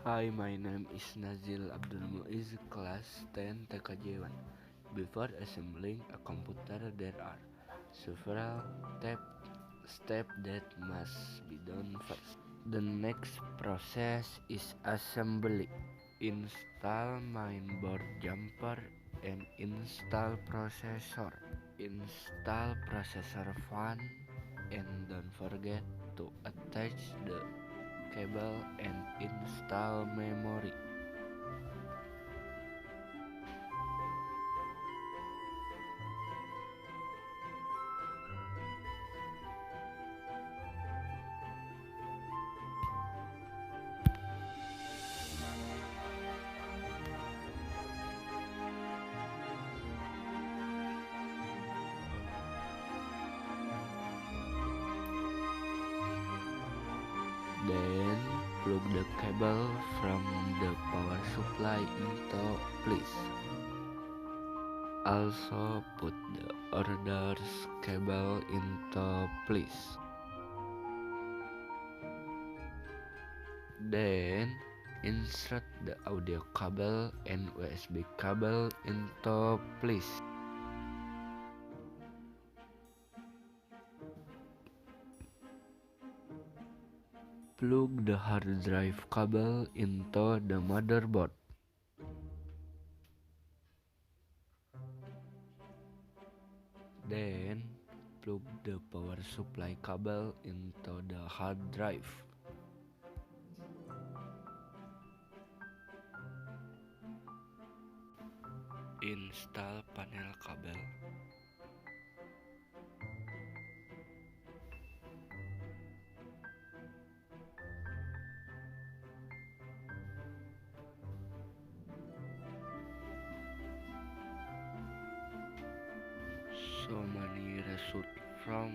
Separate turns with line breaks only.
Hi, my name is Nazil Abdul Muiz, class 10 TKJ1. Before assembling a computer, there are several steps that must be done first. The next process is assembly. Install mainboard jumper and install processor. Install processor fan and don't forget to attach the cable and install memory. Then plug the cable from the power supply into place. Also put the orders cable into place. Then insert the audio cable and USB cable into place. Plug the hard drive cable into the motherboard. Then plug the power supply cable into the hard drive. Install panel kabel. So many result from